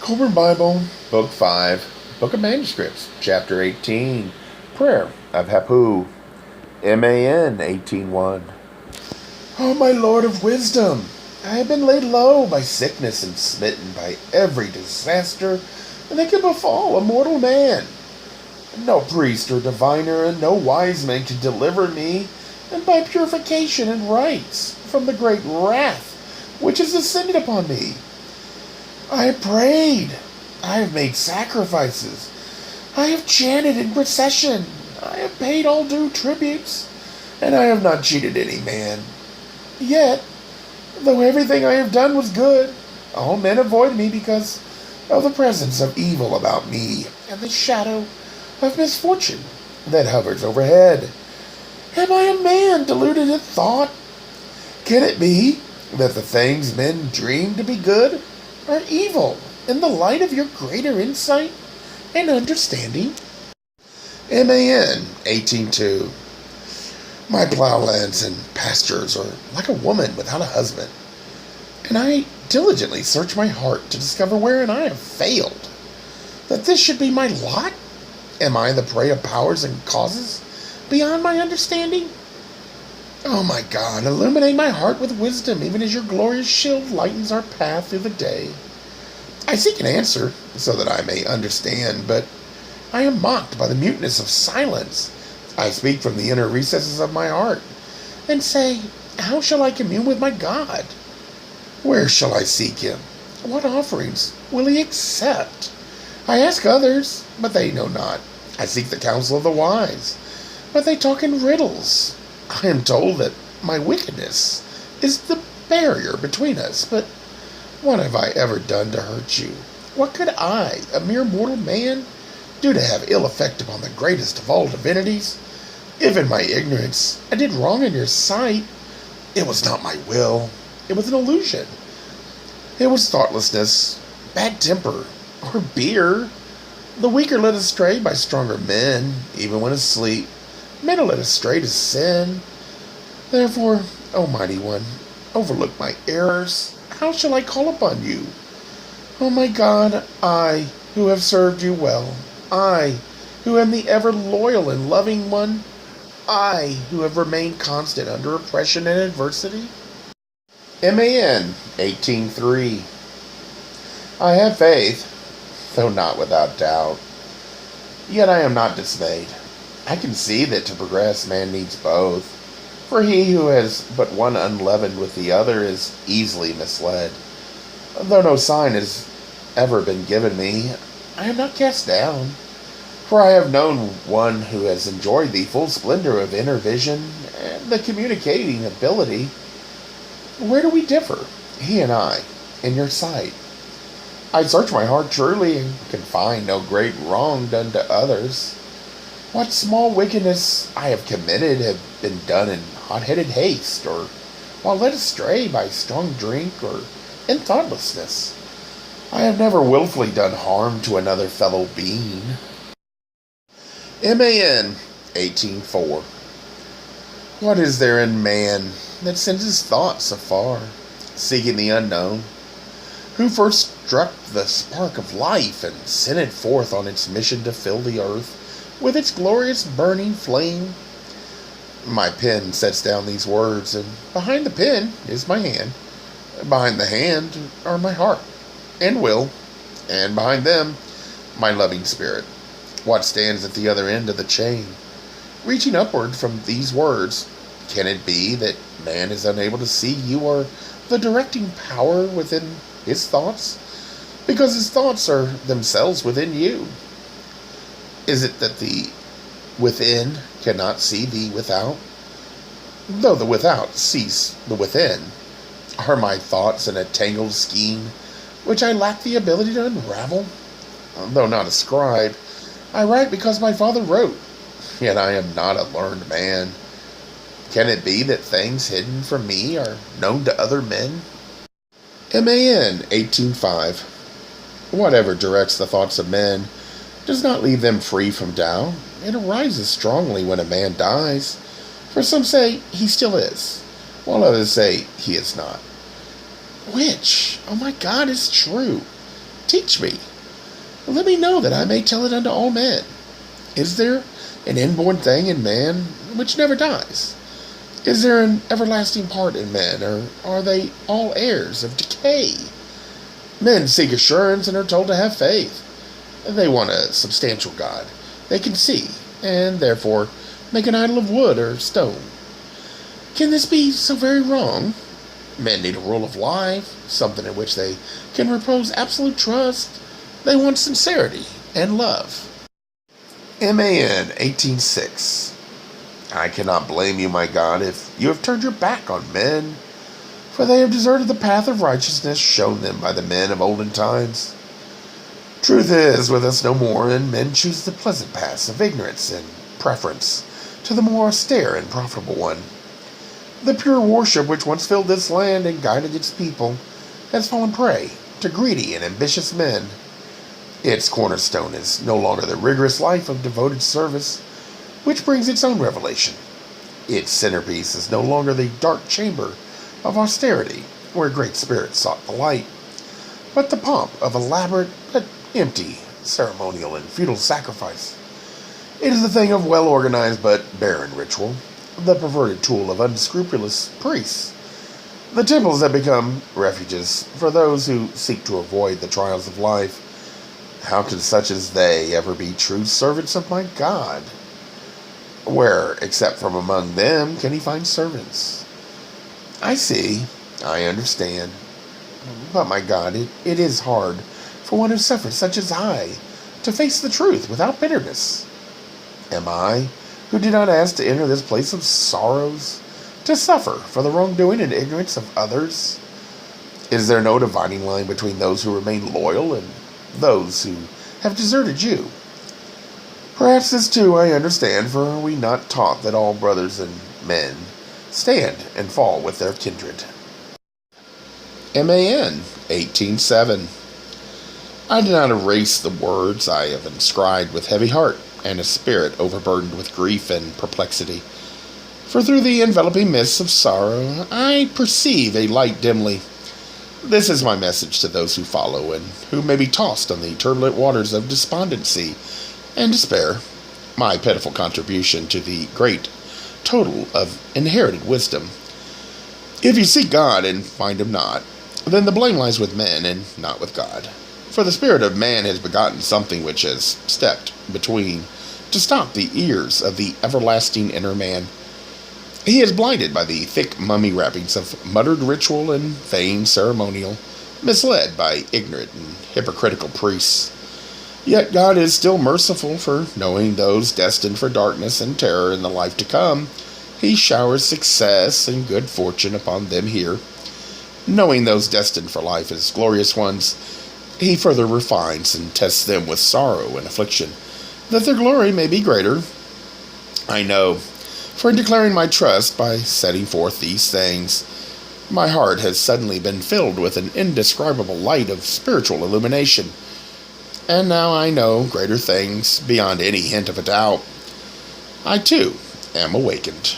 Kolbrin Bible, Book 5, Book of Manuscripts, Chapter 18, Prayer of Hapu, MAN 18:1. Oh, my Lord of wisdom, I have been laid low by sickness and smitten by every disaster that can befall a mortal man. No priest or diviner and no wise man can deliver me, and by purification and rites, from the great wrath which has descended upon me. I have prayed, I have made sacrifices, I have chanted in procession, I have paid all due tributes, and I have not cheated any man. Yet, though everything I have done was good, all men avoid me because of the presence of evil about me and the shadow of misfortune that hovers overhead. Am I a man deluded in thought? Can it be that the things men dream to be good are evil in the light of your greater insight and understanding? MAN 18:2. My plowlands and pastures are like a woman without a husband, and I diligently search my heart to discover wherein I have failed. That this should be my lot? Am I the prey of powers and causes beyond my understanding? Oh my God, illuminate my heart with wisdom, even as your glorious shield lightens our path through the day. I seek an answer so that I may understand, but I am mocked by the muteness of silence. I speak from the inner recesses of my heart and say, how shall I commune with my God? Where shall I seek him? What offerings will he accept? I ask others, but they know not. I seek the counsel of the wise, but they talk in riddles. I am told that my wickedness is the barrier between us, but what have I ever done to hurt you? What could I, a mere mortal man, do to have ill effect upon the greatest of all divinities? If in my ignorance I did wrong in your sight, it was not my will. It was an illusion. It was thoughtlessness, bad temper, or beer. The weak are led astray by stronger men, even when asleep. Men are led astray to sin. Therefore, O Mighty One, overlook my errors. How shall I call upon you? O my God, I, who have served you well, I, who am the ever loyal and loving one, I, who have remained constant under oppression and adversity. MAN 18:3. I have faith, though not without doubt. Yet I am not dismayed. I can see that to progress man needs both, for he who has but one unleavened with the other is easily misled. Though no sign has ever been given me, I am not cast down, for I have known one who has enjoyed the full splendor of inner vision and the communicating ability. Where do we differ, he and I, in your sight? I search my heart truly and can find no great wrong done to others. What small wickedness I have committed have been done in hot-headed haste, or while led astray by strong drink, or in thoughtlessness. I have never willfully done harm to another fellow being. MAN 18:4. What is there in man that sends his thoughts afar, seeking the unknown? Who first struck the spark of life and sent it forth on its mission to fill the earth with its glorious burning flame? My pen sets down these words, and behind the pen is my hand. Behind the hand are my heart and will, and behind them, my loving spirit. What stands at the other end of the chain? Reaching upward from these words, can it be that man is unable to see you are the directing power within his thoughts? Because his thoughts are themselves within you. Is it that the within cannot see the without? Though the without sees the within, are my thoughts in a tangled skein which I lack the ability to unravel? Though not a scribe, I write because my father wrote, yet I am not a learned man. Can it be that things hidden from me are known to other men? MAN 18:5. Whatever directs the thoughts of men does not leave them free from doubt. It arises strongly when a man dies, for some say he still is, while others say he is not. Which, oh my God, is true? teach me. Let me know that I may tell it unto all men. Is there an inborn thing in man which never dies? Is there an everlasting part in men, or are they all heirs of decay? Men seek assurance and are told to have faith. They want a substantial God they can see, and therefore make an idol of wood or stone. Can this be so very wrong? Men need a rule of life, something in which they can repose absolute trust. They want sincerity and love. Man 18:6. I cannot blame you, my God, if you have turned your back on men, for they have deserted the path of righteousness shown them by the men of olden times. Truth is with us no more, and men choose the pleasant paths of ignorance in preference to the more austere and profitable one. The pure worship which once filled this land and guided its people has fallen prey to greedy and ambitious men. Its cornerstone is no longer the rigorous life of devoted service, which brings its own revelation. Its centerpiece is no longer the dark chamber of austerity, where great spirits sought the light, but the pomp of elaborate but empty ceremonial and futile sacrifice. It is the thing of well-organized but barren ritual, the perverted tool of unscrupulous priests. The temples have become refuges for those who seek to avoid the trials of life. How can such as they ever be true servants of my God? Where, except from among them, can he find servants? I see, I understand. But my God, it is hard for one who suffers, such as I, to face the truth without bitterness. Am I, who did not ask to enter this place of sorrows, to suffer for the wrongdoing and ignorance of others? Is there no dividing line between those who remain loyal and those who have deserted you? Perhaps this too I understand, for are we not taught that all brothers and men stand and fall with their kindred? Man 18:7. I do not erase the words I have inscribed with heavy heart and a spirit overburdened with grief and perplexity. For through the enveloping mists of sorrow I perceive a light dimly. This is my message to those who follow and who may be tossed on the turbulent waters of despondency and despair, my pitiful contribution to the great total of inherited wisdom. If you seek God and find him not, then the blame lies with men and not with God. For the spirit of man has begotten something which has stepped between to stop the ears of the everlasting inner man. He is blinded by the thick mummy wrappings of muttered ritual and vain ceremonial, misled by ignorant and hypocritical priests. Yet God is still merciful, for knowing those destined for darkness and terror in the life to come, he showers success and good fortune upon them here. Knowing those destined for life as glorious ones, he further refines and tests them with sorrow and affliction, that their glory may be greater. I know, for in declaring my trust by setting forth these things, my heart has suddenly been filled with an indescribable light of spiritual illumination. And now I know greater things beyond any hint of a doubt. I, too, am awakened.